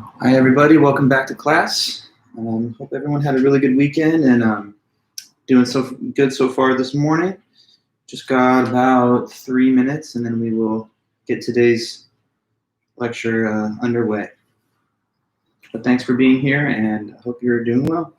Hi, everybody. Welcome back to class. Hope everyone had a really good weekend and doing so good so far this morning. Just got about 3 minutes, and then we will get today's lecture underway. But thanks for being here, and I hope you're doing well.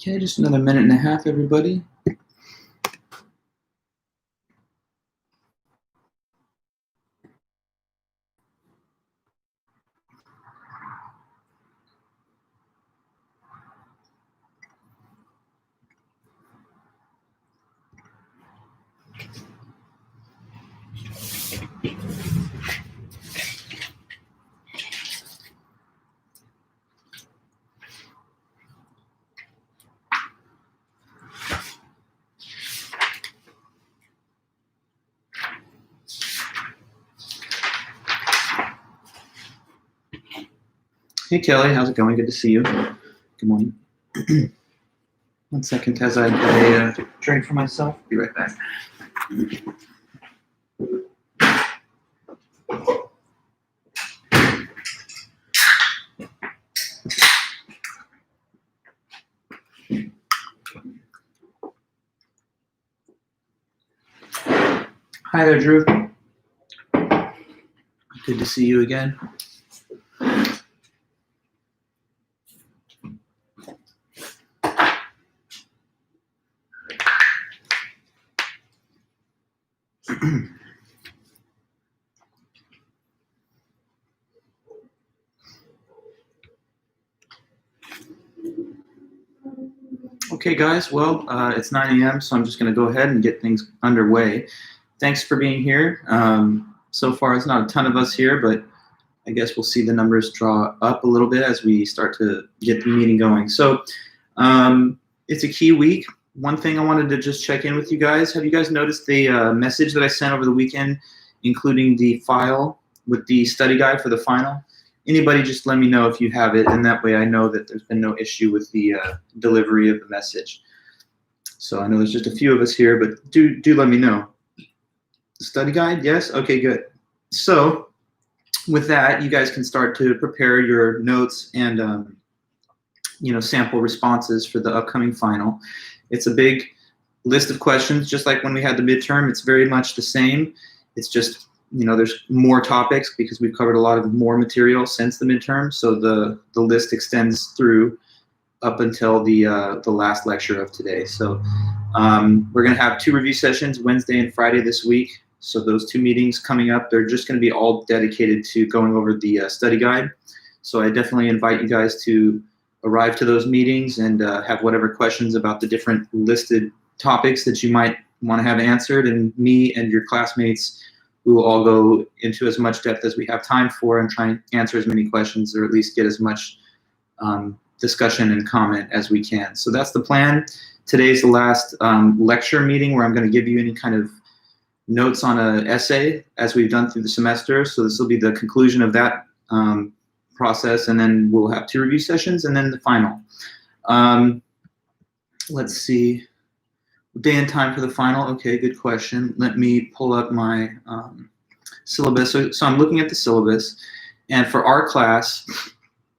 Okay, just another minute and a half, everybody. Hey, Kelly, how's it going? Good to see you. Good morning. 1 second as I get a drink for myself. Be right back. Hi there, Drew. Good to see you again. Okay, guys, well, it's 9 a.m., so I'm just going to go ahead and get things underway. Thanks for being here. So far, it's not a ton of us here, but I guess we'll see the numbers draw up a little bit as we start to get the meeting going. So it's a key week. One thing I wanted to just check in with you guys. Have you guys noticed the message that I sent over the weekend, including the file with the study guide for the final? Anybody just let me know if you have it, and that way I know that there's been no issue with the delivery of the message. So I know there's just a few of us here, but do let me know. Study guide, yes? Okay, good. So with that, you guys can start to prepare your notes and sample responses for the upcoming final. It's a big list of questions, just like when we had the midterm. It's very much the same. It's just there's more topics because we've covered a lot of more material since the midterm. So the list extends through up until the last lecture of today. So we're going to have 2 review sessions, Wednesday and Friday this week. So those 2 meetings coming up, they're just going to be all dedicated to going over the study guide. So I definitely invite you guys to arrive to those meetings and have whatever questions about the different listed topics that you might want to have answered. And me and your classmates, we will all go into as much depth as we have time for and try and answer as many questions, or at least get as much discussion and comment as we can. So that's the plan. Today's the last lecture meeting where I'm going to give you any kind of notes on an essay as we've done through the semester. So this will be the conclusion of that process, and then we'll have 2 review sessions and then the final. Let's see. Day and time for the final. Okay, good question. Let me pull up my syllabus. So I'm looking at the syllabus, and for our class,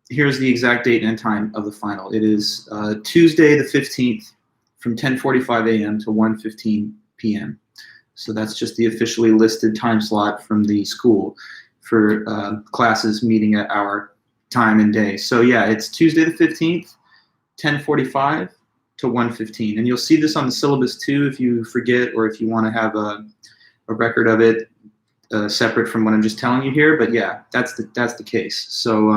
here's the exact date and time of the final. It is Tuesday the 15th from 10:45 a.m. to 1:15 p.m. So that's just the officially listed time slot from the school. for classes meeting at our time and day. So yeah, it's Tuesday the 15th, 10:45 to 1:15. And you'll see this on the syllabus too if you forget or if you want to have a record of it separate from what I'm just telling you here. But yeah, that's the case. So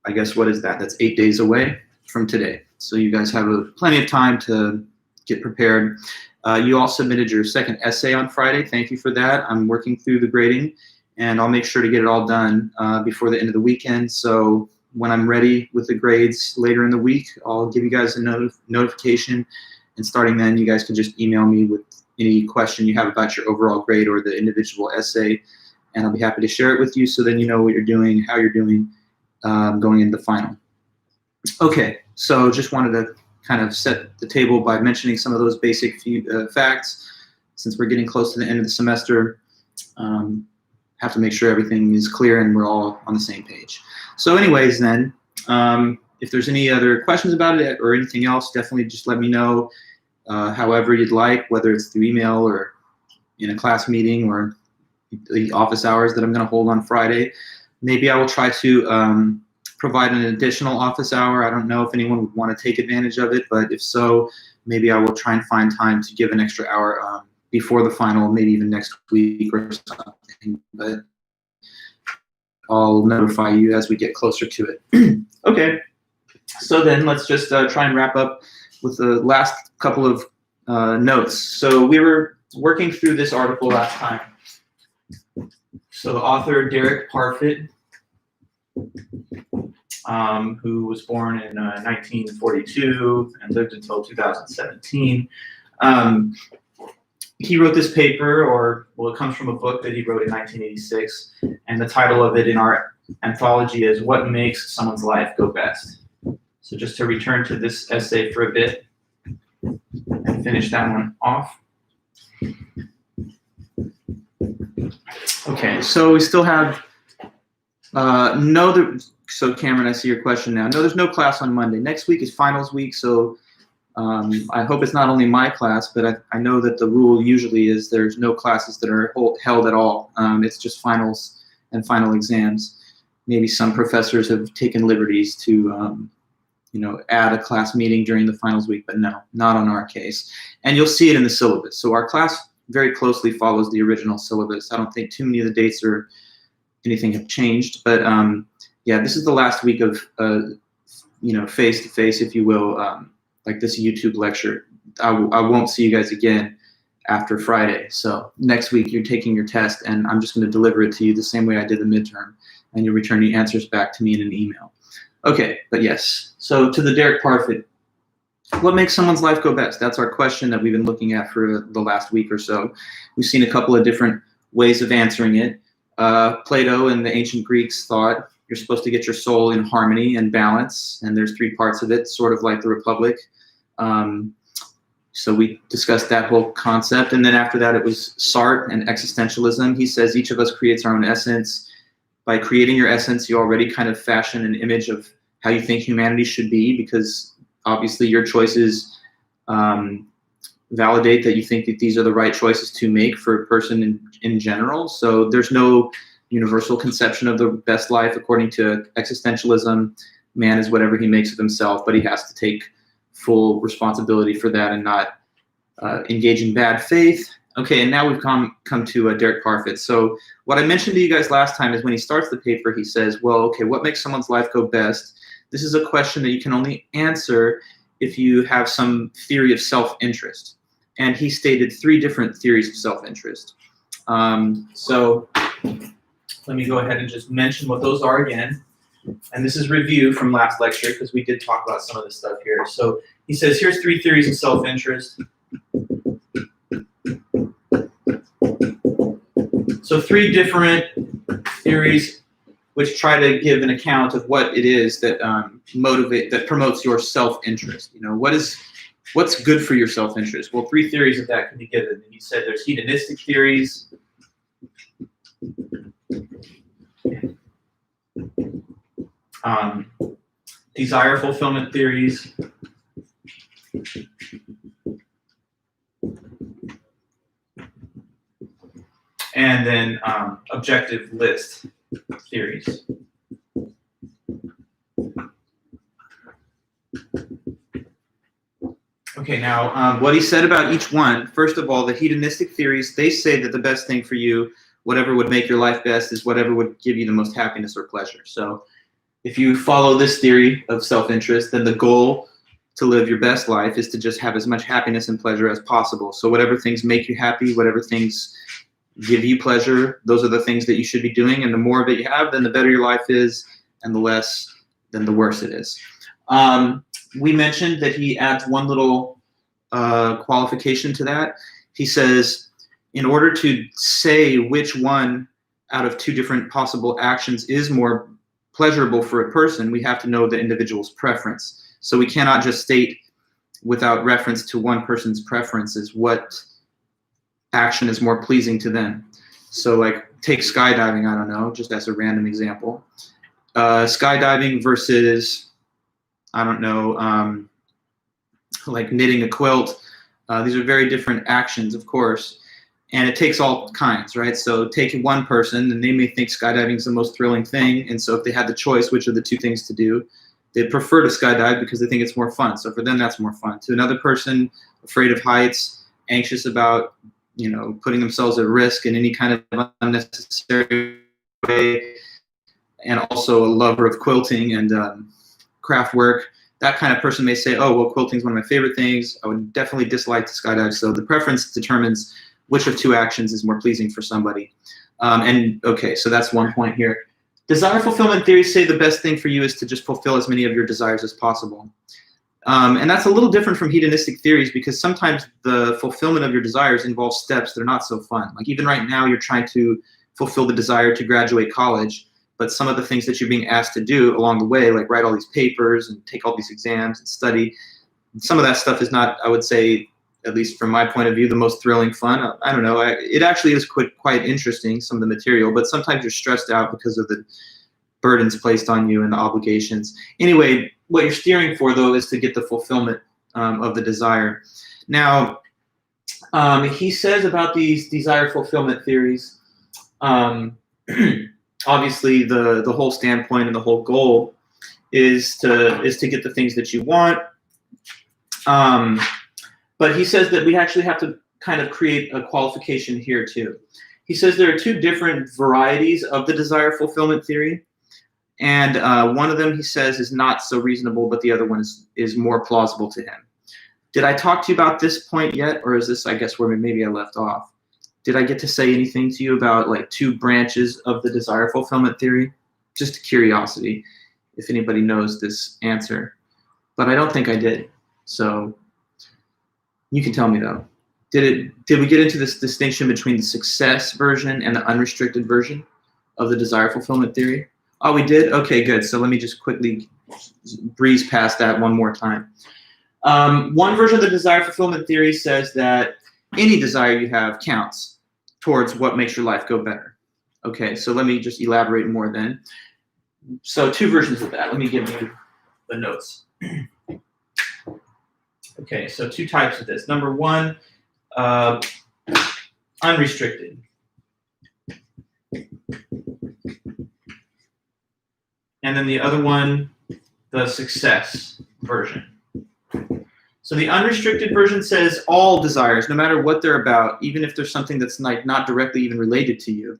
I guess what is that? That's 8 days away from today. So you guys have plenty of time to get prepared. You all submitted your second essay on Friday. Thank you for that. I'm working through the grading, and I'll make sure to get it all done before the end of the weekend. So when I'm ready with the grades later in the week, I'll give you guys a notification. And starting then, you guys can just email me with any question you have about your overall grade or the individual essay, and I'll be happy to share it with you so then you know what you're doing, how you're doing going into the final. Okay, so just wanted to kind of set the table by mentioning some of those basic facts. Since we're getting close to the end of the semester, have to make sure everything is clear and we're all on the same page. So anyways then, if there's any other questions about it or anything else, definitely just let me know however you'd like, whether it's through email or in a class meeting or the office hours that I'm going to hold on Friday. Maybe I will try to provide an additional office hour. I don't know if anyone would want to take advantage of it, but if so, maybe I will try and find time to give an extra hour before the final, maybe even next week or something. But I'll notify you as we get closer to it. Okay, so then let's just try and wrap up with the last couple of notes. So we were working through this article last time. So the author, Derek Parfit, who was born in 1942 and lived until 2017. He wrote this paper, it comes from a book that he wrote in 1986, and the title of it in our anthology is What Makes Someone's Life Go Best. So just to return to this essay for a bit and finish that one off. Okay, so we still have so Cameron, I see your question now. No, there's no class on Monday. Next week is finals week, so I hope it's not only my class, but I know that the rule usually is there's no classes that are held at all. It's just finals and final exams. Maybe some professors have taken liberties to add a class meeting during the finals week, but no, not on our case. And you'll see it in the syllabus. So our class very closely follows the original syllabus. I don't think too many of the dates or anything have changed, but yeah, this is the last week of face-to-face, if you will, like this YouTube lecture. I won't see you guys again after Friday. So next week you're taking your test, and I'm just going to deliver it to you the same way I did the midterm, and you'll return the answers back to me in an email. Okay, but yes. So to the Derek Parfit, what makes someone's life go best? That's our question that we've been looking at for the last week or so. We've seen a couple of different ways of answering it. Plato and the ancient Greeks thought you're supposed to get your soul in harmony and balance, and there's 3 parts of it, sort of like the Republic. So we discussed that whole concept, and then after that it was Sartre and existentialism. He says each of us creates our own essence. By creating your essence, you already kind of fashion an image of how you think humanity should be, because obviously your choices validate that you think that these are the right choices to make for a person in general. So there's no universal conception of the best life. According to existentialism, man is whatever he makes of himself, but he has to take full responsibility for that and not engage in bad faith. Okay, and now we've come to Derek Parfit. So what I mentioned to you guys last time is when he starts the paper, he says, well, okay, what makes someone's life go best? This is a question that you can only answer if you have some theory of self-interest. And he stated 3 different theories of self-interest. So let me go ahead and just mention what those are again. And this is review from last lecture, because we did talk about some of this stuff here. So he says, here's 3 theories of self-interest. So 3 different theories which try to give an account of what it is that that promotes your self-interest. What's good for your self-interest? Well, 3 theories of that can be given. And he said there's hedonistic theories, desire fulfillment theories, and and then objective list theories. Okay, now what he said about each one, first of all, the hedonistic theories, they say that the best thing for you, whatever would make your life best, is whatever would give you the most happiness or pleasure. So if you follow this theory of self-interest, then the goal to live your best life is to just have as much happiness and pleasure as possible. So whatever things make you happy, whatever things give you pleasure, those are the things that you should be doing. And the more of it you have, then the better your life is, and the less, then the worse it is. We mentioned that he adds one little qualification to that. He says, in order to say which one out of two different possible actions is more pleasurable for a person, we have to know the individual's preference. So we cannot just state without reference to one person's preferences what action is more pleasing to them. So like take skydiving, I don't know, just as a random example. Skydiving versus, I don't know, like knitting a quilt. These are very different actions, of course, and it takes all kinds, right? So take one person, and they may think skydiving is the most thrilling thing, and so if they had the choice, which are the two things to do, they prefer to skydive because they think it's more fun. So for them, that's more fun. To another person, afraid of heights, anxious about, putting themselves at risk in any kind of unnecessary way, and also a lover of quilting and craft work, that kind of person may say, oh, well, quilting is one of my favorite things. I would definitely dislike to skydive. So the preference determines which of two actions is more pleasing for somebody. Okay, so that's one point here. Desire fulfillment theories say the best thing for you is to just fulfill as many of your desires as possible. And that's a little different from hedonistic theories because sometimes the fulfillment of your desires involves steps that are not so fun. Like even right now, you're trying to fulfill the desire to graduate college, but some of the things that you're being asked to do along the way, like write all these papers and take all these exams and study, some of that stuff is not, I would say, at least from my point of view, the most thrilling fun. I don't know. It actually is quite interesting, some of the material, but sometimes you're stressed out because of the burdens placed on you and the obligations. Anyway, what you're steering for, though, is to get the fulfillment of the desire. Now, he says about these desire fulfillment theories, obviously the whole standpoint and the whole goal is to get the things that you want. But he says that we actually have to kind of create a qualification here too. He says there are two different varieties of the desire fulfillment theory. And one of them, he says, is not so reasonable, but the other one is more plausible to him. Did I talk to you about this point yet? Or is this, I guess, where maybe I left off? Did I get to say anything to you about like two branches of the desire fulfillment theory? Just a curiosity, if anybody knows this answer. But I don't think I did. So you can tell me though. Did we get into this distinction between the success version and the unrestricted version of the desire fulfillment theory? Oh, we did? Okay, good. So let me just quickly breeze past that one more time. One version of the desire fulfillment theory says that any desire you have counts towards what makes your life go better. Okay, so let me just elaborate more then. So two versions of that. Let me give you the notes. Okay, so two types of this. Number one, unrestricted. And then the other one, the success version. So the unrestricted version says all desires, no matter what they're about, even if there's something that's like not directly even related to you,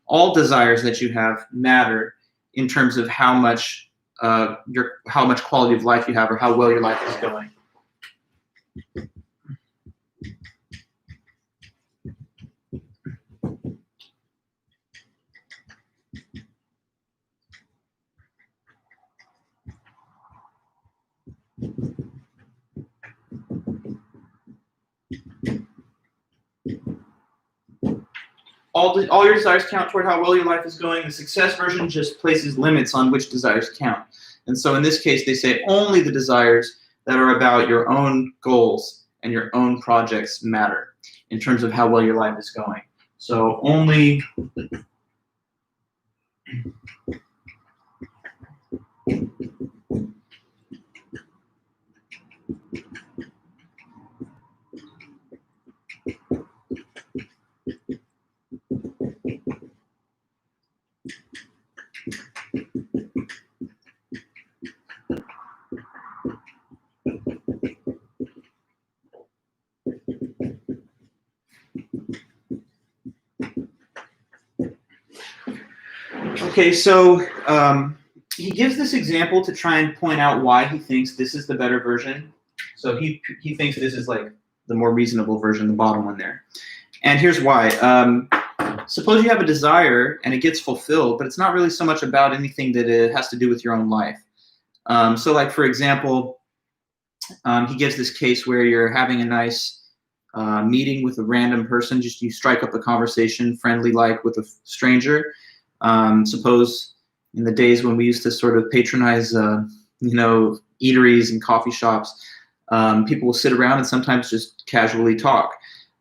all desires that you have matter in terms of how much quality of life you have or how well your life is going. All your desires count toward how well your life is going. The success version just places limits on which desires count. And so in this case, they say only the desires that are about your own goals and your own projects matter in terms of how well your life is going. So only Okay, so he gives this example to try and point out why he thinks this is the better version. So he thinks this is like the more reasonable version, the bottom one there. And here's why. Suppose you have a desire and it gets fulfilled, but it's not really so much about anything that it has to do with your own life. So like, for example, he gives this case where you're having a nice meeting with a random person, just you strike up a conversation, friendly like with a stranger. Suppose in the days when we used to sort of patronize, eateries and coffee shops, people will sit around and sometimes just casually talk.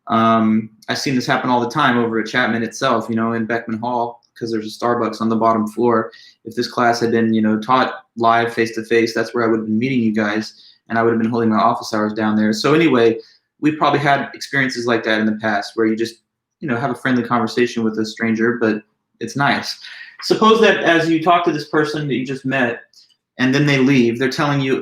I've seen this happen all the time over at Chapman itself, in Beckman Hall, because there's a Starbucks on the bottom floor. If this class had been, taught live face-to-face, that's where I would have been meeting you guys, and I would have been holding my office hours down there. So anyway, we've probably had experiences like that in the past where you just, have a friendly conversation with a stranger, but it's nice. Suppose that as you talk to this person that you just met, and then they leave, they're telling you,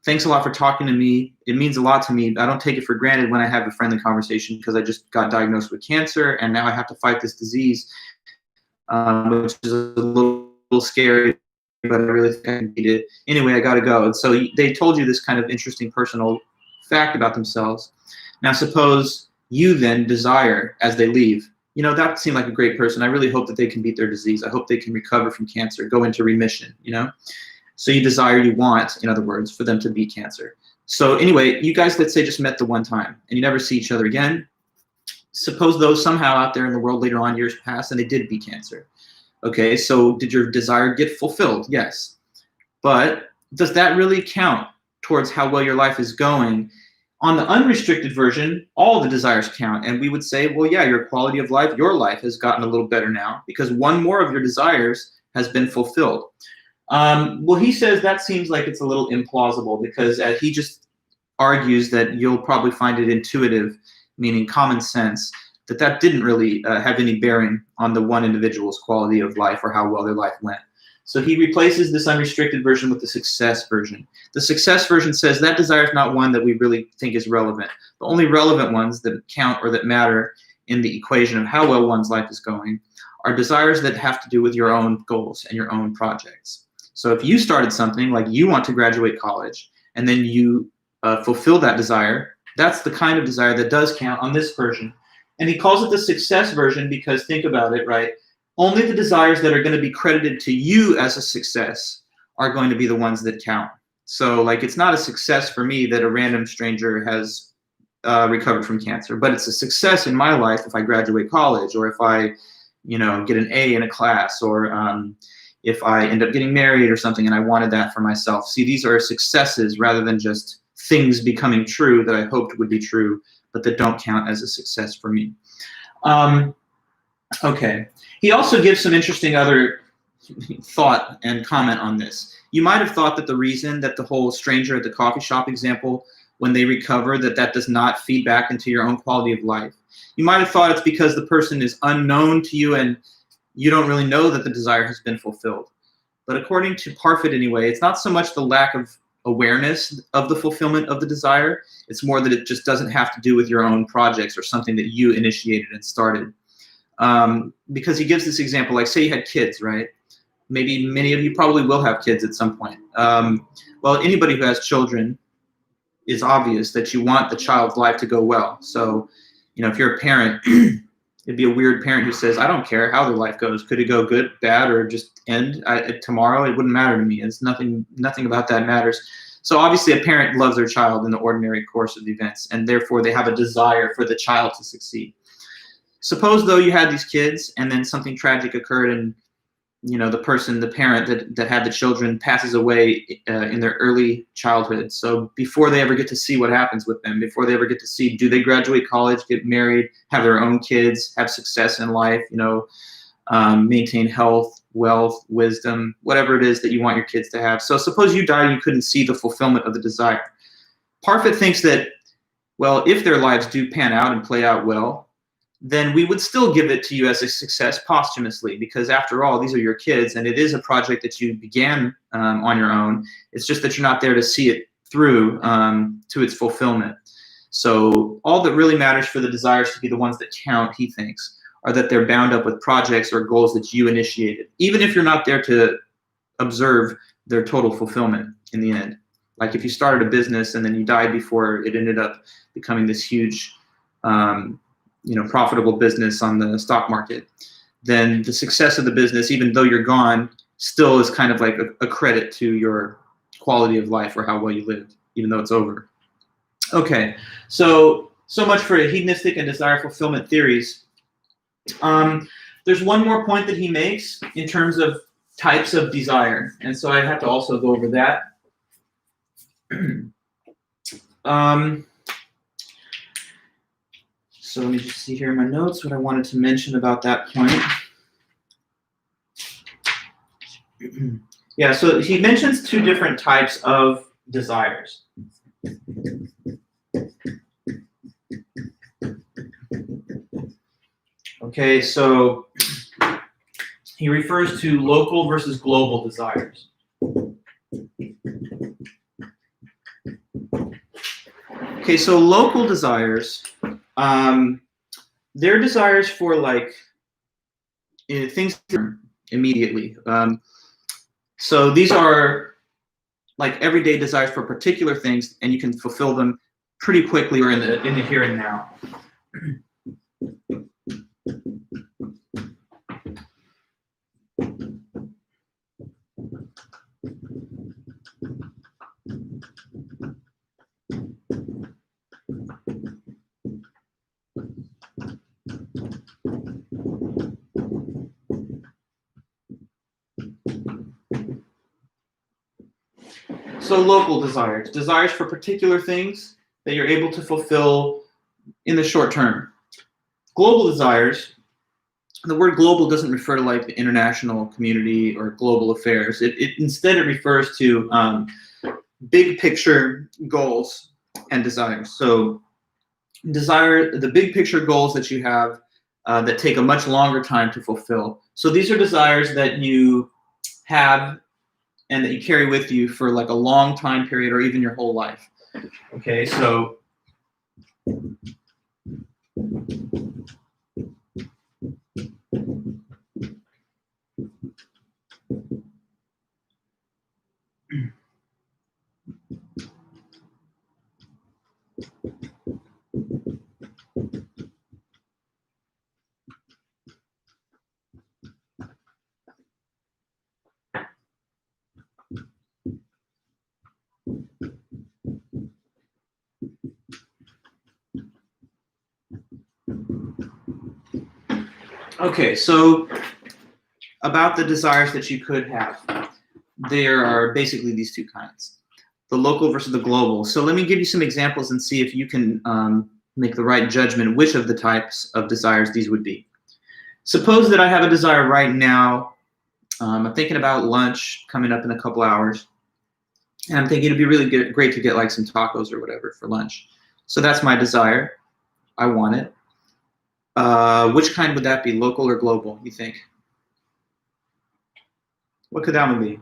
thanks a lot for talking to me. It means a lot to me. I don't take it for granted when I have a friendly conversation because I just got diagnosed with cancer and now I have to fight this disease, which is a little scary, but I really think I can beat it. Anyway, I got to go. And so they told you this kind of interesting personal fact about themselves. Now, suppose you then desire as they leave, that seemed like a great person. I really hope that they can beat their disease. I hope they can recover from cancer, go into remission, So you desire, you want, in other words, for them to beat cancer. So anyway, you guys, let's say, just met the one time and you never see each other again. Suppose though somehow out there in the world later on, years pass, and they did beat cancer. Okay, so did your desire get fulfilled? Yes. But does that really count towards how well your life is going? On the unrestricted version, all the desires count. And we would say, well, yeah, your quality of life, your life has gotten a little better now because one more of your desires has been fulfilled. Well, he says that seems like it's a little implausible because he just argues that you'll probably find it intuitive, meaning common sense, that didn't really have any bearing on the one individual's quality of life or how well their life went. So he replaces this unrestricted version with the success version. The success version says that desire is not one that we really think is relevant. The only relevant ones that count or that matter in the equation of how well one's life is going are desires that have to do with your own goals and your own projects. So if you started something like you want to graduate college and then you fulfill that desire, that's the kind of desire that does count on this version. And he calls it the success version because think about it, right? Only the desires that are going to be credited to you as a success are going to be the ones that count. So like it's not a success for me that a random stranger has recovered from cancer, but it's a success in my life if I graduate college or if I, get an A in a class or if I end up getting married or something and I wanted that for myself. See, these are successes rather than just things becoming true that I hoped would be true, but that don't count as a success for me. Okay. He also gives some interesting other thought and comment on this. You might have thought that the reason that the whole stranger at the coffee shop example, when they recover, that does not feed back into your own quality of life. You might have thought it's because the person is unknown to you and you don't really know that the desire has been fulfilled. But according to Parfit anyway, it's not so much the lack of awareness of the fulfillment of the desire. It's more that it just doesn't have to do with your own projects or something that you initiated and started. Because he gives this example, like say you had kids, right? Maybe many of you probably will have kids at some point. Well, anybody who has children, it's obvious that you want the child's life to go well. So, if you're a parent, it'd be a weird parent who says, I don't care how their life goes. Could it go good, bad, or just end tomorrow? It wouldn't matter to me. It's nothing about that matters. So obviously a parent loves their child in the ordinary course of events, and therefore they have a desire for the child to succeed. Suppose though you had these kids and then something tragic occurred and the parent that had the children passes away in their early childhood. So before they ever get to see what happens with them, before they ever get to see, do they graduate college, get married, have their own kids, have success in life, maintain health, wealth, wisdom, whatever it is that you want your kids to have. So suppose you died and you couldn't see the fulfillment of the desire. Parfit thinks that, well, if their lives do pan out and play out well, then we would still give it to you as a success posthumously, because after all, these are your kids, and it is a project that you began on your own. It's just that you're not there to see it through to its fulfillment. So all that really matters for the desires to be the ones that count, he thinks, are that they're bound up with projects or goals that you initiated, even if you're not there to observe their total fulfillment in the end. Like if you started a business and then you died before it ended up becoming this huge, profitable business on the stock market, then the success of the business, even though you're gone, still is kind of like a credit to your quality of life or how well you lived, even though it's over. Okay, so much for hedonistic and desire fulfillment theories. There's one more point that he makes in terms of types of desire, and so I have to also go over that. So let me just see here in my notes what I wanted to mention about that point. Yeah, so he mentions two different types of desires. Okay, so he refers to local versus global desires. Okay, so local desires, they're desires for like things immediately. So these are like everyday desires for particular things, and you can fulfill them pretty quickly or in the here and now. So local desires for particular things that you're able to fulfill in the short term. Global desires, the word global doesn't refer to like the international community or global affairs. Instead it refers to big picture goals and desires. So the big picture goals that you have that take a much longer time to fulfill. So these are desires that you have and that you carry with you for like a long time period or even your whole life. Okay, so about the desires that you could have. There are basically these two kinds, the local versus the global. So let me give you some examples and see if you can make the right judgment which of the types of desires these would be. Suppose that I have a desire right now. I'm thinking about lunch coming up in a couple hours, and I'm thinking it'd be really great to get like some tacos or whatever for lunch. So that's my desire. I want it. Which kind would that be, local or global, you think? What could that one be?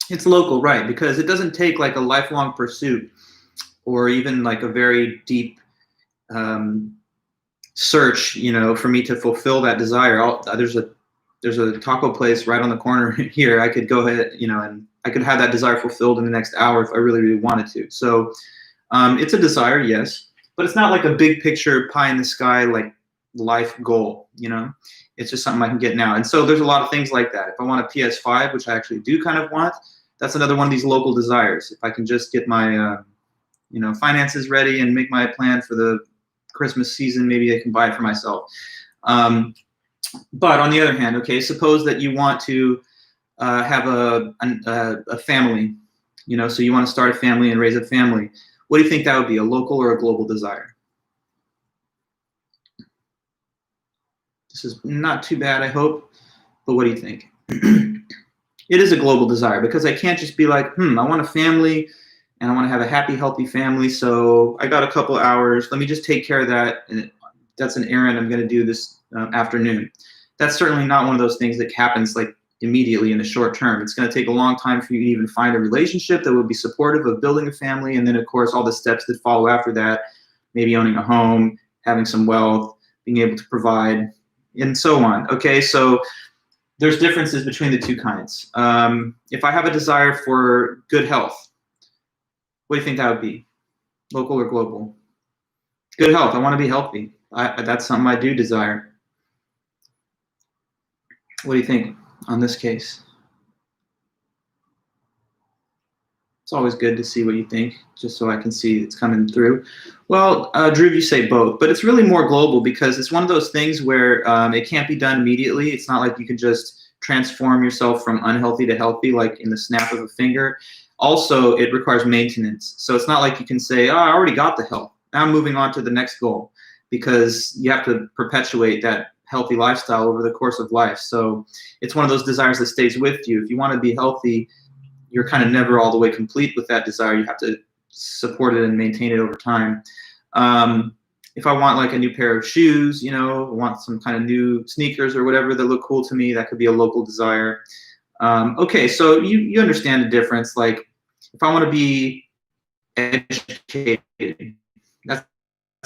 It's local, right, because it doesn't take like a lifelong pursuit or even like a very deep search, for me to fulfill that desire. There's a taco place right on the corner here. I could go ahead, and I could have that desire fulfilled in the next hour if I really, really wanted to. So it's a desire, yes, but it's not like a big picture pie in the sky, like life goal, It's just something I can get now. And so there's a lot of things like that. If I want a PS5, which I actually do kind of want, that's another one of these local desires. If I can just get my, finances ready and make my plan for the Christmas season, maybe I can buy it for myself. But on the other hand, okay, suppose that you want to have a family, so you want to start a family and raise a family. What do you think that would be, a local or a global desire? This is not too bad, I hope, but what do you think? It is a global desire because I can't just be like, I want a family and I want to have a happy, healthy family, so I got a couple hours. Let me just take care of that. And that's an errand I'm going to do this afternoon. That's certainly not one of those things that happens like immediately in the short term. It's going to take a long time for you to even find a relationship that will be supportive of building a family. And then, of course, all the steps that follow after that, maybe owning a home, having some wealth, being able to provide, and so on. Okay, so there's differences between the two kinds. If I have a desire for good health, what do you think that would be? Local or global? Good health. I want to be healthy. That's something I do desire. What do you think on this case? It's always good to see what you think, just so I can see it's coming through. Well, Drew, you say both, but it's really more global because it's one of those things where it can't be done immediately. It's not like you can just transform yourself from unhealthy to healthy like in the snap of a finger. Also, it requires maintenance. So it's not like you can say, oh, I already got the health. Now I'm moving on to the next goal, because you have to perpetuate that healthy lifestyle over the course of life. So it's one of those desires that stays with you. If you want to be healthy, you're kind of never all the way complete with that desire. You have to support it and maintain it over time. If I want like a new pair of shoes, I want some kind of new sneakers or whatever that look cool to me, that could be a local desire. Okay, so you understand the difference. Like if I want to be educated, that's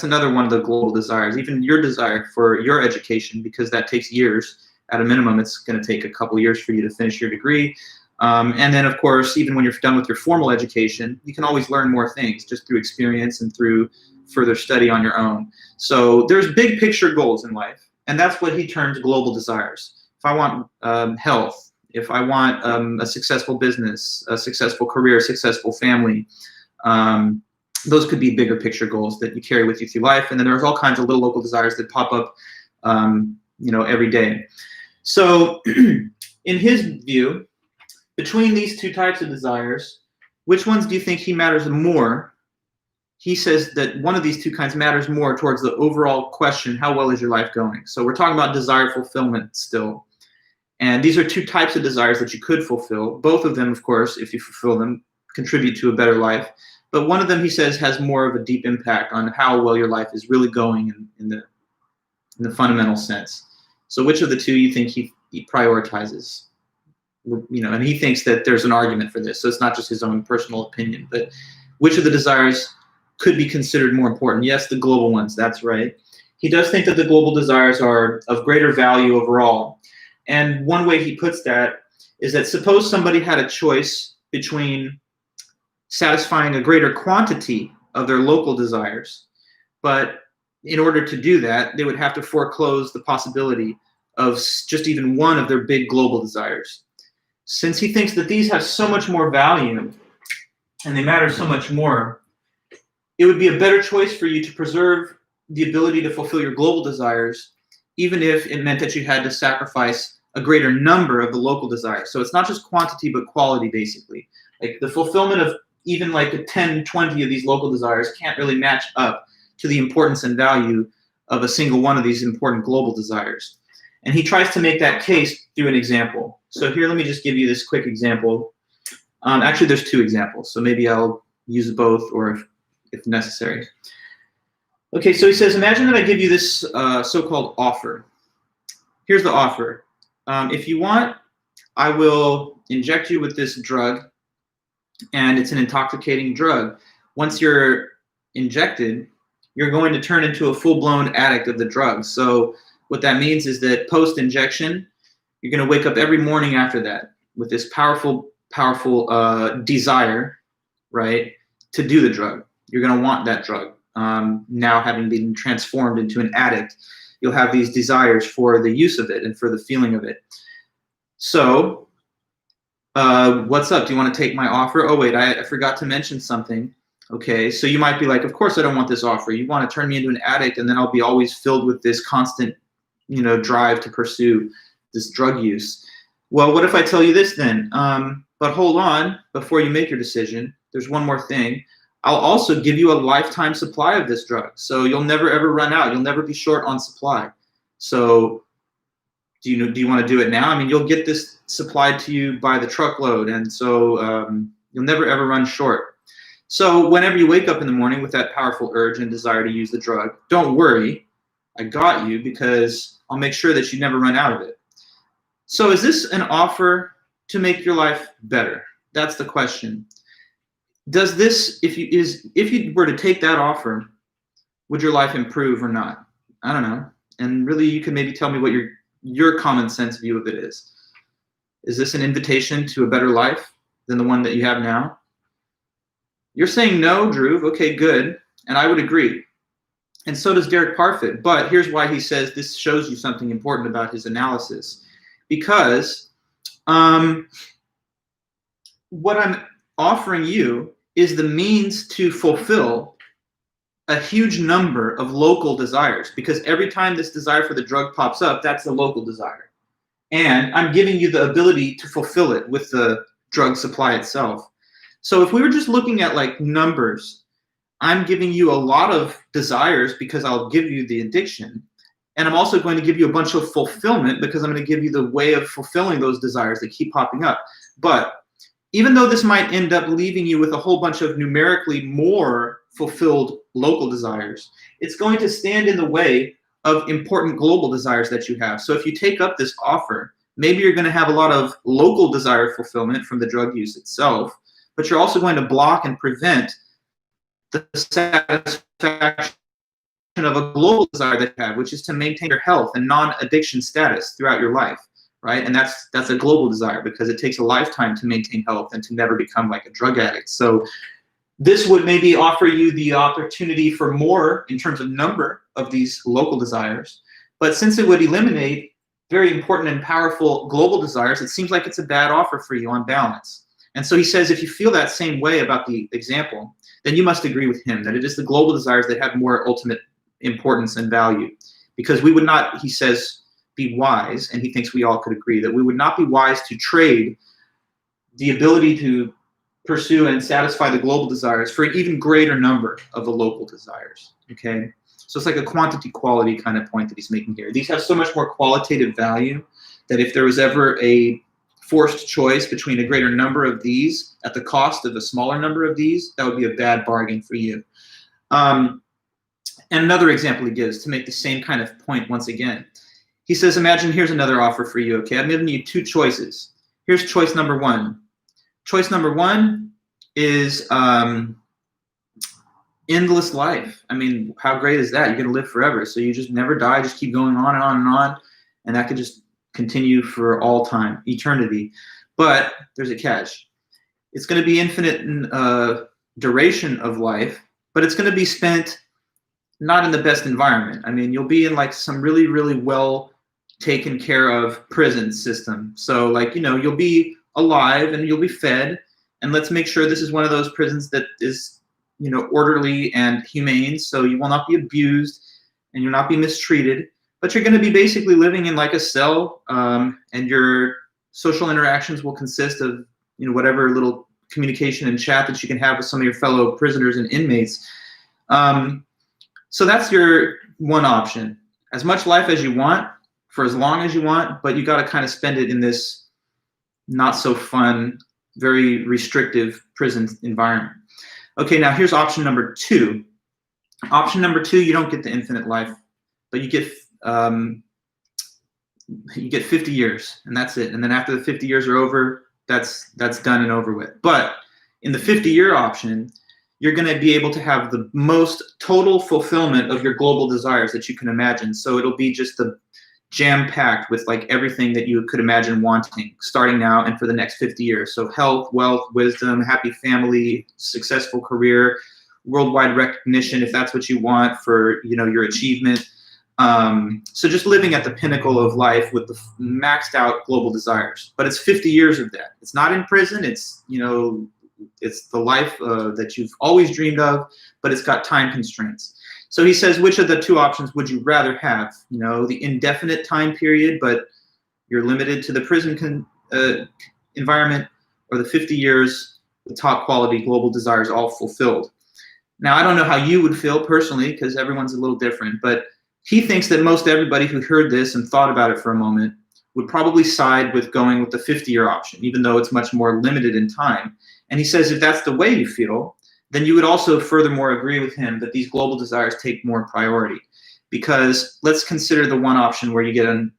another one of the global desires. Even your desire for your education, because that takes years. At a minimum, it's going to take a couple years for you to finish your degree. And then, of course, even when you're done with your formal education, you can always learn more things just through experience and through further study on your own. So there's big picture goals in life, and that's what he terms global desires. If I want health, if I want a successful business, a successful career, a successful family, those could be bigger picture goals that you carry with you through life. And then there's all kinds of little local desires that pop up, every day. So in his view, between these two types of desires, which ones do you think he matters more? He says that one of these two kinds matters more towards the overall question, how well is your life going? So we're talking about desire fulfillment still. And these are two types of desires that you could fulfill. Both of them, of course, if you fulfill them, contribute to a better life. But one of them, he says, has more of a deep impact on how well your life is really going in the fundamental sense. So which of the two you think he prioritizes? And he thinks that there's an argument for this. So it's not just his own personal opinion, but which of the desires could be considered more important? Yes, the global ones, that's right. He does think that the global desires are of greater value overall. And one way he puts that is that suppose somebody had a choice between satisfying a greater quantity of their local desires, but in order to do that, they would have to foreclose the possibility of just even one of their big global desires. Since he thinks that these have so much more value and they matter so much more, it would be a better choice for you to preserve the ability to fulfill your global desires, even if it meant that you had to sacrifice a greater number of the local desires. So it's not just quantity, but quality, basically. Like the fulfillment of even like 10, 20 of these local desires can't really match up to the importance and value of a single one of these important global desires. And he tries to make that case through an example. So here, let me just give you this quick example. Actually, there's two examples, so maybe I'll use both, or if necessary. Okay, so he says, imagine that I give you this so-called offer. Here's the offer. If you want, I will inject you with this drug, and it's an intoxicating drug. Once you're injected, you're going to turn into a full-blown addict of the drug. So what that means is that post-injection, you're going to wake up every morning after that with this powerful desire, right, to do the drug. You're going to want that drug. Now having been transformed into an addict, you'll have these desires for the use of it and for the feeling of it. So what's up? Do you want to take my offer? Oh, wait, I forgot to mention something. Okay, so you might be like, of course I don't want this offer. You want to turn me into an addict, and then I'll be always filled with this constant, drive to pursue this drug use. Well, what if I tell you this then? But hold on, before you make your decision, there's one more thing. I'll also give you a lifetime supply of this drug. So you'll never ever run out. You'll never be short on supply. So do you want to do it now? I mean, you'll get this supplied to you by the truckload. And so you'll never ever run short. So whenever you wake up in the morning with that powerful urge and desire to use the drug, don't worry. I got you, because I'll make sure that you never run out of it. So is this an offer to make your life better? That's the question. Does this, if you were to take that offer, would your life improve or not? I don't know. And really, you can maybe tell me what your common sense view of it is. Is this an invitation to a better life than the one that you have now? You're saying no, Drew. Okay, good. And I would agree. And so does Derek Parfit. But here's why he says this shows you something important about his analysis. Because what I'm offering you is the means to fulfill a huge number of local desires. Because every time this desire for the drug pops up, that's a local desire. And I'm giving you the ability to fulfill it with the drug supply itself. So if we were just looking at like numbers, I'm giving you a lot of desires because I'll give you the addiction. And I'm also going to give you a bunch of fulfillment because I'm going to give you the way of fulfilling those desires that keep popping up. But even though this might end up leaving you with a whole bunch of numerically more fulfilled local desires, it's going to stand in the way of important global desires that you have. So if you take up this offer, maybe you're going to have a lot of local desire fulfillment from the drug use itself, but you're also going to block and prevent the satisfaction of a global desire that you have, which is to maintain your health and non-addiction status throughout your life, right? And that's a global desire because it takes a lifetime to maintain health and to never become like a drug addict. So this would maybe offer you the opportunity for more in terms of number of these local desires. But since it would eliminate very important and powerful global desires, it seems like it's a bad offer for you on balance. And so he says, if you feel that same way about the example, then you must agree with him that it is the global desires that have more ultimate importance and value. Because we would not, he says, be wise, and he thinks we all could agree, that we would not be wise to trade the ability to pursue and satisfy the global desires for an even greater number of the local desires, okay? So it's like a quantity-quality kind of point that he's making here. These have so much more qualitative value that if there was ever a forced choice between a greater number of these at the cost of a smaller number of these, that would be a bad bargain for you. And another example he gives to make the same kind of point once again. He says, imagine here's another offer for you, okay? I'm giving you two choices. Here's choice number one. Choice number one is endless life. I mean, how great is that? You're going to live forever. So you just never die, just keep going on and on and on. And that could just continue for all time, eternity. But there's a catch. It's going to be infinite duration of life, but it's going to be spent not in the best environment. I mean, you'll be in like some really, really well taken care of prison system. So like, you know, you'll be alive and you'll be fed, and let's make sure this is one of those prisons that is, you know, orderly and humane, so you will not be abused and you'll not be mistreated, but you're going to be basically living in like a cell, and your social interactions will consist of, you know, whatever little communication and chat that you can have with some of your fellow prisoners and inmates. So that's your one option. As much life as you want for as long as you want, but you got to kind of spend it in this not so fun, very restrictive prison environment. Okay, now here's option number two. Option number two, you don't get the infinite life, but you get 50 years, and that's it. And then after the 50 years are over, that's done and over with. But in the 50-year option, you're going to be able to have the most total fulfillment of your global desires that you can imagine. So it'll be just the jam-packed with like everything that you could imagine wanting starting now and for the next 50 years. So health, wealth, wisdom, happy family, successful career, worldwide recognition if that's what you want for, you know, your achievement. So just living at the pinnacle of life with the maxed out global desires. But it's 50 years of that. It's not in prison. It's, you know, it's the life that you've always dreamed of, but it's got time constraints. So he says, which of the two options would you rather have? You know, the indefinite time period, but you're limited to the prison environment, or the 50 years, the top quality global desires all fulfilled. Now, I don't know how you would feel personally, because everyone's a little different, but he thinks that most everybody who heard this and thought about it for a moment would probably side with going with the 50-year option, even though it's much more limited in time. And he says if that's the way you feel, then you would also furthermore agree with him that these global desires take more priority. Because let's consider the one option where you get an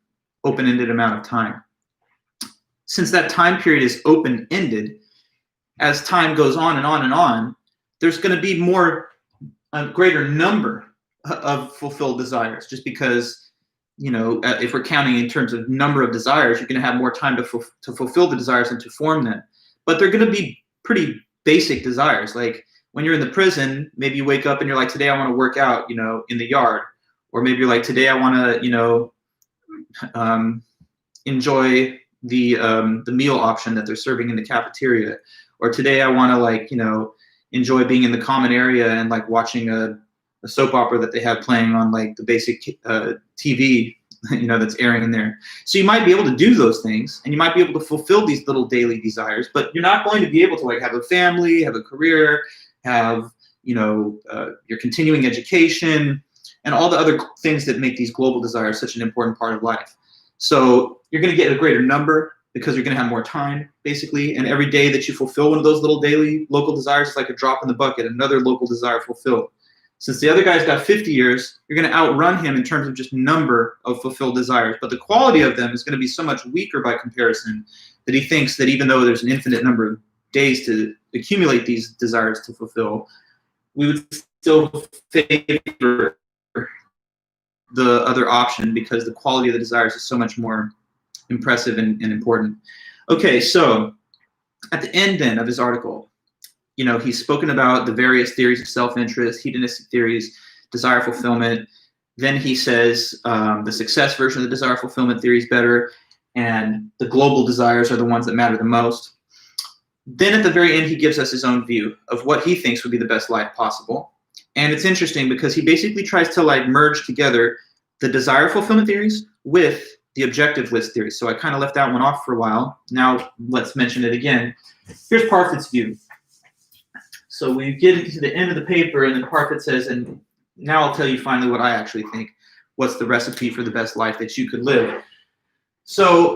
open-ended amount of time. since that time period is open-ended, as time goes on and on and on, there's going to be a greater number of fulfilled desires, just because, if we're counting in terms of number of desires, you're going to have more time to fulfill the desires and to form them. But they're going to be pretty basic desires. Like when you're in the prison, maybe you wake up and you're like, today I want to work out, in the yard. Or maybe you're like, today I want to, enjoy the meal option that they're serving in the cafeteria. Or today I want to enjoy being in the common area and like watching a soap opera that they have playing on like the basic TV, that's airing in there. So you might be able to do those things, and you might be able to fulfill these little daily desires, but you're not going to be able to like have a family, have a career, have your continuing education, and all the other things that make these global desires such an important part of life. So you're going to get a greater number because you're going to have more time, basically. And every day that you fulfill one of those little daily local desires is like a drop in the bucket, another local desire fulfilled. Since the other guy's got 50 years, you're going to outrun him in terms of just number of fulfilled desires. But the quality of them is going to be so much weaker by comparison that he thinks that even though there's an infinite number of days to accumulate these desires to fulfill, we would still favor the other option because the quality of the desires is so much more impressive and important. Okay, so at the end then of his article, he's spoken about the various theories of self-interest, hedonistic theories, desire fulfillment. Then he says the success version of the desire fulfillment theory is better, and the global desires are the ones that matter the most. Then at the very end, he gives us his own view of what he thinks would be the best life possible. And it's interesting because he basically tries to like merge together the desire fulfillment theories with the objective list theories. So I kind of left that one off for a while. Now let's mention it again. Here's Parfit's view. So we get to the end of the paper, and then Parfit says, and now I'll tell you finally what I actually think. What's the recipe for the best life that you could live? So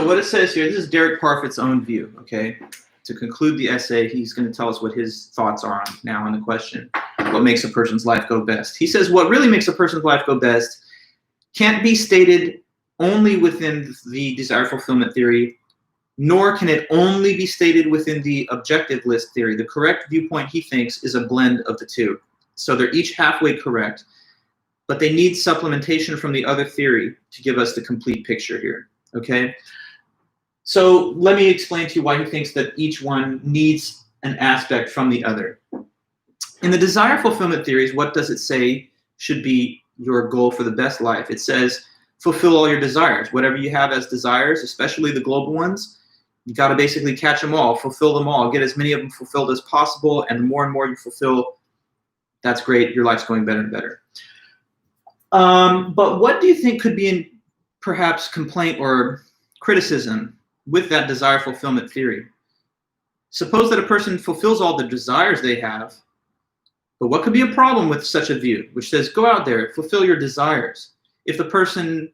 what it says here, this is Derek Parfit's own view, okay? To conclude the essay, he's going to tell us what his thoughts are on the question, what makes a person's life go best. He says what really makes a person's life go best can't be stated only within the desire fulfillment theory, nor can it only be stated within the objective list theory. The correct viewpoint, he thinks, is a blend of the two. So they're each halfway correct, but they need supplementation from the other theory to give us the complete picture here, okay? So let me explain to you why he thinks that each one needs an aspect from the other. In the desire fulfillment theories, what does it say should be your goal for the best life? It says, fulfill all your desires. Whatever you have as desires, especially the global ones, you got to basically catch them all, fulfill them all, get as many of them fulfilled as possible, and the more and more you fulfill, that's great, your life's going better and better. But what do you think could be in perhaps complaint or criticism with that desire fulfillment theory? Suppose that a person fulfills all the desires they have, but what could be a problem with such a view, which says, go out there, fulfill your desires? If the person,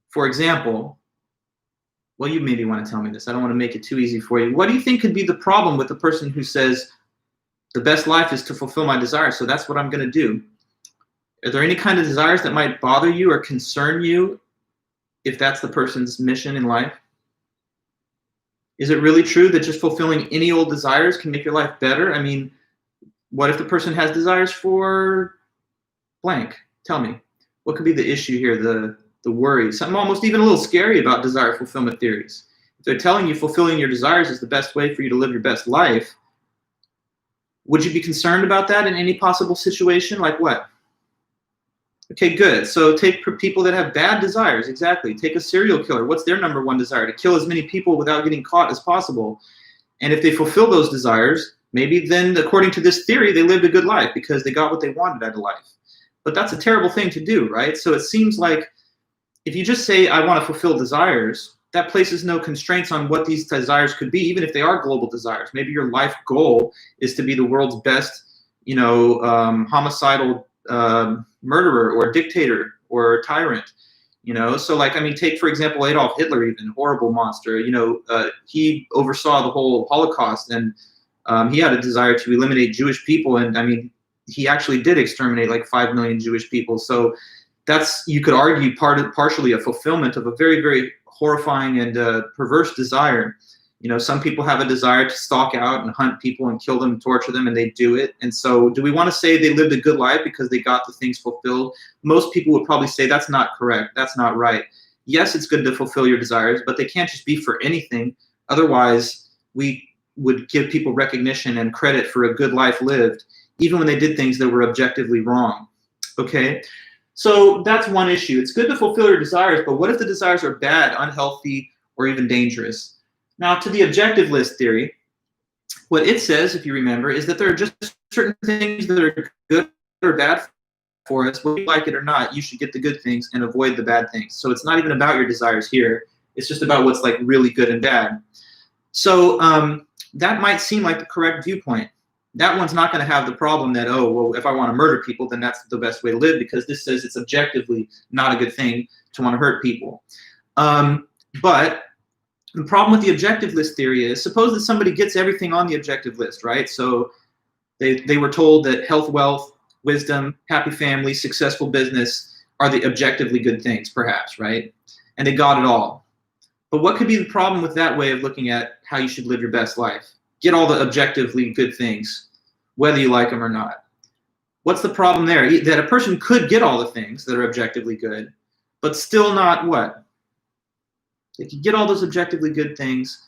for example, well, you maybe want to tell me this. I don't want to make it too easy for you. What do you think could be the problem with the person who says, the best life is to fulfill my desires, so that's what I'm going to do? Are there any kind of desires that might bother you or concern you if that's the person's mission in life? Is it really true that just fulfilling any old desires can make your life better? I mean, what if the person has desires for blank? Tell me, what could be the issue here, the worry? Something almost even a little scary about desire fulfillment theories. If they're telling you fulfilling your desires is the best way for you to live your best life, would you be concerned about that in any possible situation? Like what? Okay, good. So take people that have bad desires. Exactly. Take a serial killer. What's their number one desire? To kill as many people without getting caught as possible. And if they fulfill those desires, maybe then, according to this theory, they lived a good life because they got what they wanted out of life. But that's a terrible thing to do, right? So it seems like if you just say, I want to fulfill desires, that places no constraints on what these desires could be, even if they are global desires. Maybe your life goal is to be the world's best, homicidal murderer or dictator or tyrant. So like, I mean, take, for example, Adolf Hitler, even horrible monster. He oversaw the whole Holocaust, and he had a desire to eliminate Jewish people. And I mean, he actually did exterminate like 5 million Jewish people. So that's, you could argue, partially a fulfillment of a very, very horrifying and perverse desire. Some people have a desire to stalk out and hunt people and kill them and torture them, and they do it. And so do we want to say they lived a good life because they got the things fulfilled? Most people would probably say that's not correct. That's not right. Yes, it's good to fulfill your desires, but they can't just be for anything. Otherwise, we would give people recognition and credit for a good life lived, even when they did things that were objectively wrong. Okay? So that's one issue. It's good to fulfill your desires, but what if the desires are bad, unhealthy, or even dangerous? Now, to the objective list theory, what it says, if you remember, is that there are just certain things that are good or bad for us. Whether you like it or not, you should get the good things and avoid the bad things. So it's not even about your desires here. It's just about what's like really good and bad. So that might seem like the correct viewpoint. That one's not going to have the problem that, oh, well, if I want to murder people, then that's the best way to live, because this says it's objectively not a good thing to want to hurt people. But the problem with the objective list theory is, suppose that somebody gets everything on the objective list, right? So they were told that health, wealth, wisdom, happy family, successful business are the objectively good things, perhaps, right? And they got it all. But what could be the problem with that way of looking at how you should live your best life? Get all the objectively good things, whether you like them or not. What's the problem there? That a person could get all the things that are objectively good, but still not what? They could get all those objectively good things,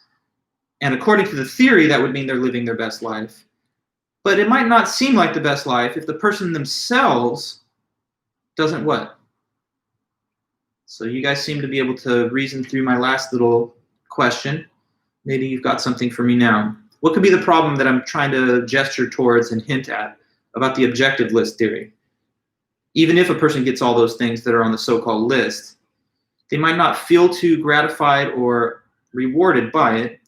and according to the theory, that would mean they're living their best life. But it might not seem like the best life if the person themselves doesn't what? So you guys seem to be able to reason through my last little question. Maybe you've got something for me now. What could be the problem that I'm trying to gesture towards and hint at about the objective list theory? Even if a person gets all those things that are on the so-called list, they might not feel too gratified or rewarded by it.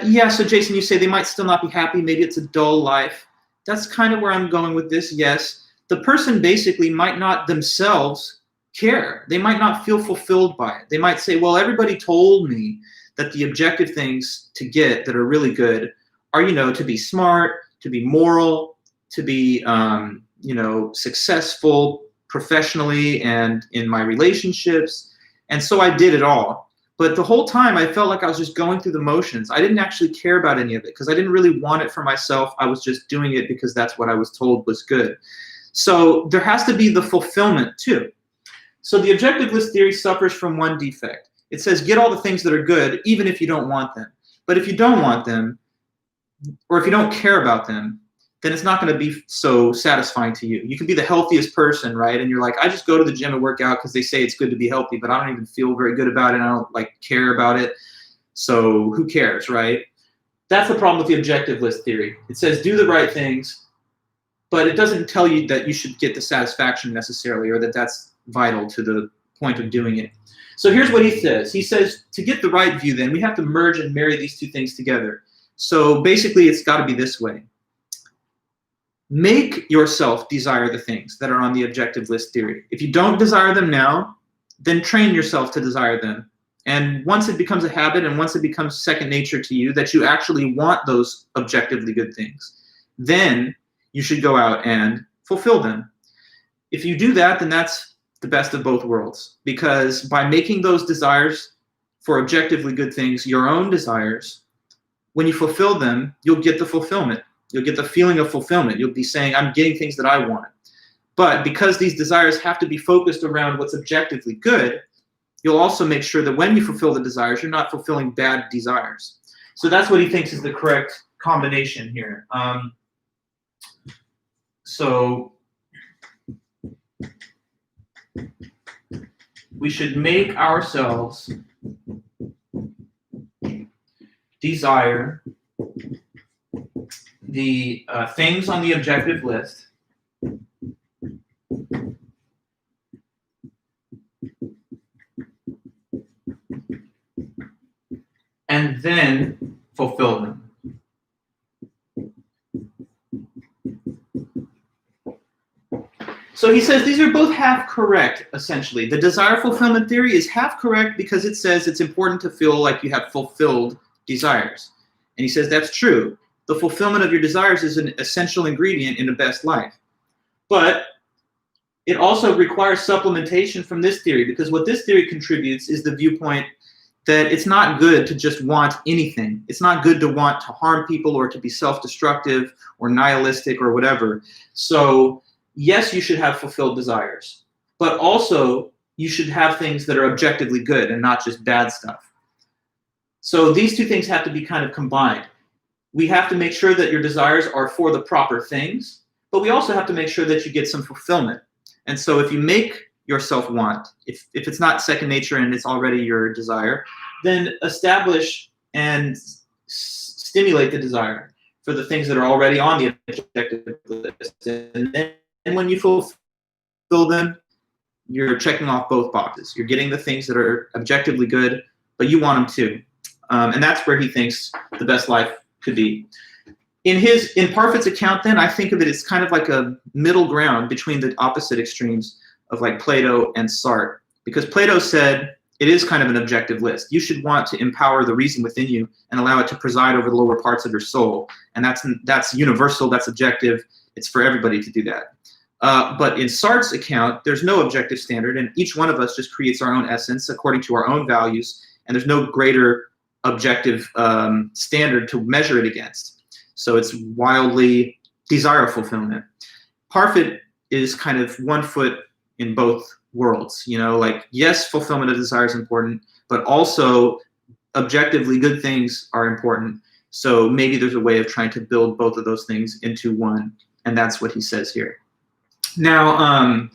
Yeah, so Jason, you say they might still not be happy. Maybe it's a dull life. That's kind of where I'm going with this, yes. The person basically might not themselves care. They might not feel fulfilled by it. They might say, well, everybody told me that the objective things to get that are really good are, to be smart, to be moral, to be, successful professionally and in my relationships. And so I did it all. But the whole time I felt like I was just going through the motions. I didn't actually care about any of it because I didn't really want it for myself. I was just doing it because that's what I was told was good. So there has to be the fulfillment too. So the objective list theory suffers from one defect. It says get all the things that are good even if you don't want them. But if you don't want them, or if you don't care about them, then it's not going to be so satisfying to you. You can be the healthiest person, right? And you're like, I just go to the gym and work out because they say it's good to be healthy, but I don't even feel very good about it. I don't care about it. So who cares, right? That's the problem with the objective list theory. It says do the right things, but it doesn't tell you that you should get the satisfaction necessarily, or that that's vital to the point of doing it. So here's what he says. He says to get the right view, then we have to merge and marry these two things together. So basically it's got to be this way. Make yourself desire the things that are on the objective list theory. If you don't desire them now, then train yourself to desire them. And once it becomes a habit and once it becomes second nature to you that you actually want those objectively good things, then you should go out and fulfill them. If you do that, then that's the best of both worlds. Because by making those desires for objectively good things your own desires, when you fulfill them, you'll get the fulfillment. You'll get the feeling of fulfillment. You'll be saying, I'm getting things that I want. But because these desires have to be focused around what's objectively good, you'll also make sure that when you fulfill the desires, you're not fulfilling bad desires. So that's what he thinks is the correct combination here. So we should make ourselves desire the things on the objective list and then fulfill them. So he says these are both half correct, essentially. The desire fulfillment theory is half correct because it says it's important to feel like you have fulfilled desires. And he says that's true. The fulfillment of your desires is an essential ingredient in the best life. But it also requires supplementation from this theory, because what this theory contributes is the viewpoint that it's not good to just want anything. It's not good to want to harm people or to be self-destructive or nihilistic or whatever. So yes, you should have fulfilled desires, but also you should have things that are objectively good and not just bad stuff. So these two things have to be kind of combined. We have to make sure that your desires are for the proper things, but we also have to make sure that you get some fulfillment. And so if you make yourself want, if it's not second nature and it's already your desire, then establish and stimulate the desire for the things that are already on the objective list. And then when you fulfill them, you're checking off both boxes. You're getting the things that are objectively good, but you want them too. And that's where he thinks the best life could be. In Parfit's account, then, I think of it as kind of like a middle ground between the opposite extremes of like Plato and Sartre. Because Plato said it is kind of an objective list. You should want to empower the reason within you and allow it to preside over the lower parts of your soul. And that's universal, that's objective. It's for everybody to do that. But in Sartre's account, there's no objective standard, and each one of us just creates our own essence according to our own values, and there's no greater objective standard to measure it against. So it's wildly desire fulfillment. Parfit is kind of one foot in both worlds, you know, like, yes, fulfillment of desire is important, but also objectively good things are important. So maybe there's a way of trying to build both of those things into one, and that's what he says here. Now,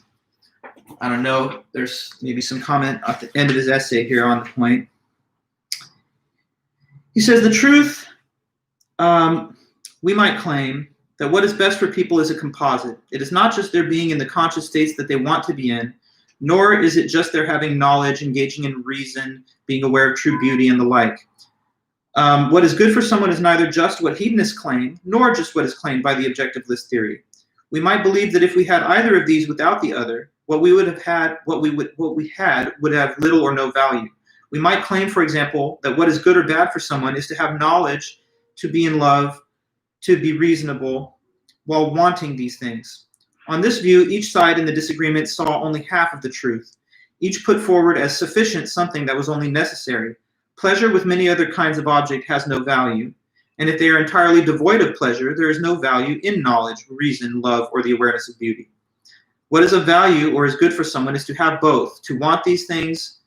I don't know, there's maybe some comment at the end of his essay here on the point. He says, the truth, we might claim that what is best for people is a composite. It is not just their being in the conscious states that they want to be in, nor is it just their having knowledge, engaging in reason, being aware of true beauty, and the like. What is good for someone is neither just what hedonists claim, nor just what is claimed by the objective list theory. We might believe that if we had either of these without the other, what we had would have little or no value. We might claim, for example, that what is good or bad for someone is to have knowledge, to be in love, to be reasonable, while wanting these things. On this view, each side in the disagreement saw only half of the truth. Each put forward as sufficient something that was only necessary. Pleasure with many other kinds of object has no value. And if they are entirely devoid of pleasure, there is no value in knowledge, reason, love, or the awareness of beauty. What is of value or is good for someone is to have both, to want these things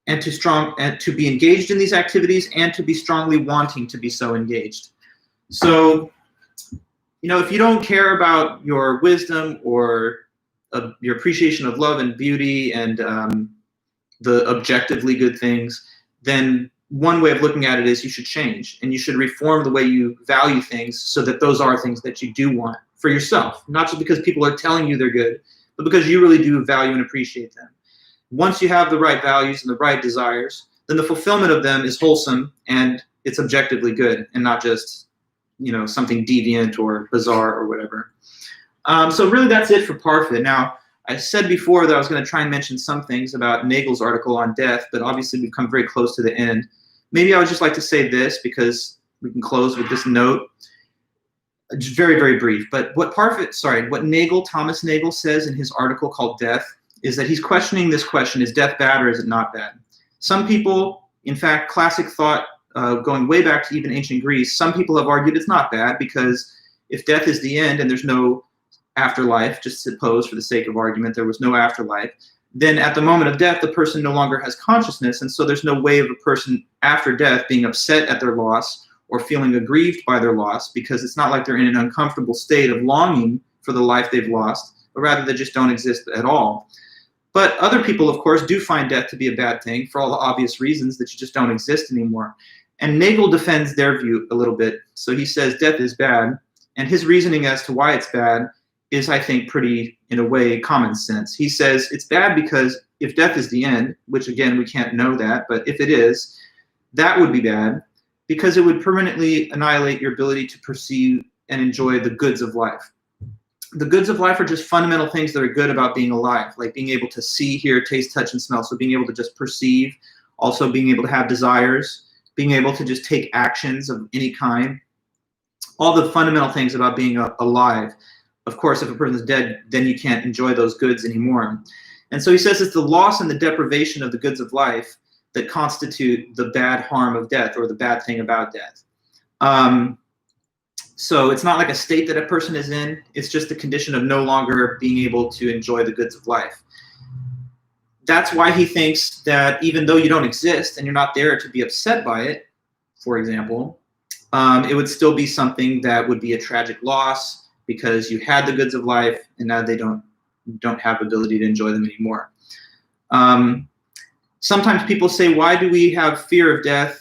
and to be engaged in these activities and to be strongly wanting to be so engaged. So, you know, if you don't care about your wisdom or your appreciation of love and beauty and the objectively good things, then one way of looking at it is you should change and you should reform the way you value things so that those are things that you do want for yourself, not just because people are telling you they're good, but because you really do value and appreciate them. Once you have the right values and the right desires, then the fulfillment of them is wholesome and it's objectively good and not just, you know, something deviant or bizarre or whatever. So really that's it for Parfit. Now, I said before that I was going to try and mention some things about Nagel's article on death, but obviously we've come very close to the end. Maybe I would just like to say this because we can close with this note. Just very, very brief. But what Thomas Nagel says in his article called Death is that he's questioning this question, is death bad or is it not bad? Some people, in fact, classic thought, going way back to even ancient Greece, some people have argued it's not bad because if death is the end and there's no afterlife, just suppose for the sake of argument there was no afterlife, then at the moment of death the person no longer has consciousness, and so there's no way of a person after death being upset at their loss or feeling aggrieved by their loss, because it's not like they're in an uncomfortable state of longing for the life they've lost, but rather they just don't exist at all. But other people, of course, do find death to be a bad thing for all the obvious reasons that you just don't exist anymore. And Nagel defends their view a little bit. So he says death is bad, and his reasoning as to why it's bad is, I think, pretty, in a way, common sense. He says it's bad because if death is the end, which again, we can't know that, but if it is, that would be bad because it would permanently annihilate your ability to perceive and enjoy the goods of life. The goods of life are just fundamental things that are good about being alive, like being able to see, hear, taste, touch, and smell. So being able to just perceive, also being able to have desires, being able to just take actions of any kind. All the fundamental things about being alive. Of course, if a person's dead, then you can't enjoy those goods anymore. And so he says it's the loss and the deprivation of the goods of life that constitute the bad harm of death, or the bad thing about death. So it's not like a state that a person is in. It's just the condition of no longer being able to enjoy the goods of life. That's why he thinks that even though you don't exist and you're not there to be upset by it, for example, it would still be something that would be a tragic loss because you had the goods of life and now they don't have the ability to enjoy them anymore. Sometimes people say, why do we have fear of death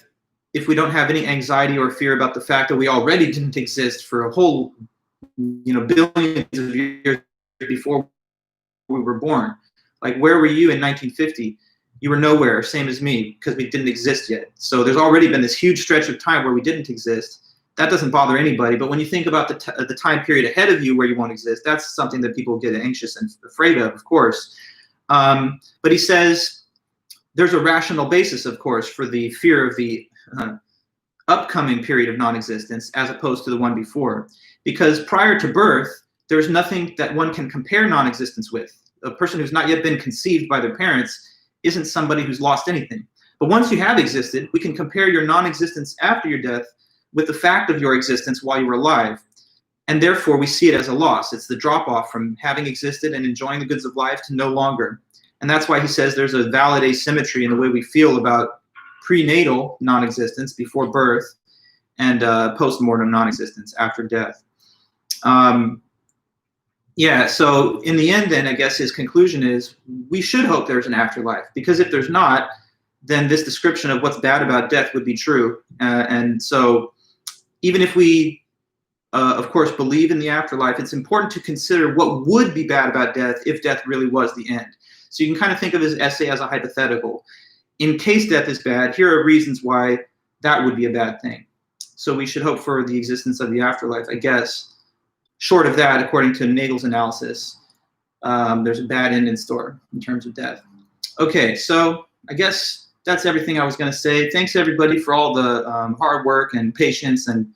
if we don't have any anxiety or fear about the fact that we already didn't exist for a whole, billions of years before we were born? Like, where were you in 1950? You were nowhere, same as me, because we didn't exist yet. So there's already been this huge stretch of time where we didn't exist. That doesn't bother anybody. But when you think about the time period ahead of you where you won't exist, that's something that people get anxious and afraid of course. But he says there's a rational basis, of course, for the fear of the upcoming period of non-existence as opposed to the one before. Because prior to birth, there's nothing that one can compare non-existence with. A person who's not yet been conceived by their parents isn't somebody who's lost anything. But once you have existed, we can compare your non-existence after your death with the fact of your existence while you were alive. And therefore, we see it as a loss. It's the drop-off from having existed and enjoying the goods of life to no longer. And that's why he says there's a valid asymmetry in the way we feel about prenatal non-existence before birth and post-mortem non-existence after death. So in the end then, I guess his conclusion is we should hope there's an afterlife, because if there's not, then this description of what's bad about death would be true. And so even if we, of course, believe in the afterlife, it's important to consider what would be bad about death if death really was the end. So you can kind of think of his essay as a hypothetical. In case death is bad, here are reasons why that would be a bad thing. So we should hope for the existence of the afterlife, I guess. Short of that, according to Nagel's analysis, there's a bad end in store in terms of death. Okay, so I guess that's everything I was going to say. Thanks everybody for all the hard work and patience and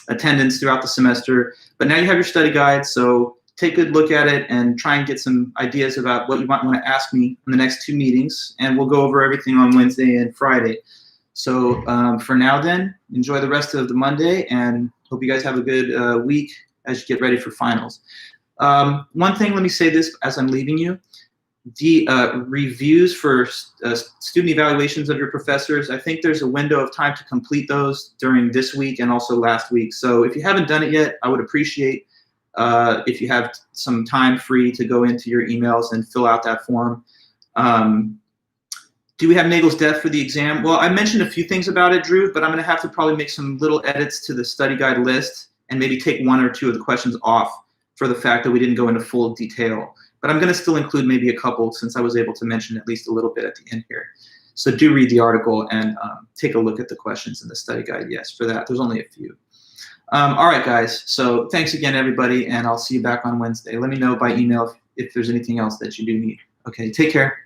attendance throughout the semester. But now you have your study guide, so take a good look at it and try and get some ideas about what you might want to ask me in the next 2 meetings, and we'll go over everything on Wednesday and Friday. So for now then, enjoy the rest of the Monday, and hope you guys have a good week as you get ready for finals. One thing, let me say this as I'm leaving you. The reviews for student evaluations of your professors, I think there's a window of time to complete those during this week and also last week. So if you haven't done it yet, I would appreciate if you have some time free to go into your emails and fill out that form. Do we have Nagel's death for the exam? Well, I mentioned a few things about it, Drew, but I'm going to have to probably make some little edits to the study guide list and maybe take 1 or 2 of the questions off for the fact that we didn't go into full detail. But I'm going to still include maybe a couple, since I was able to mention at least a little bit at the end here. So do read the article and take a look at the questions in the study guide. Yes, for that, there's only a few. All right, guys. So thanks again, everybody, and I'll see you back on Wednesday. Let me know by email if there's anything else that you do need. Okay, take care.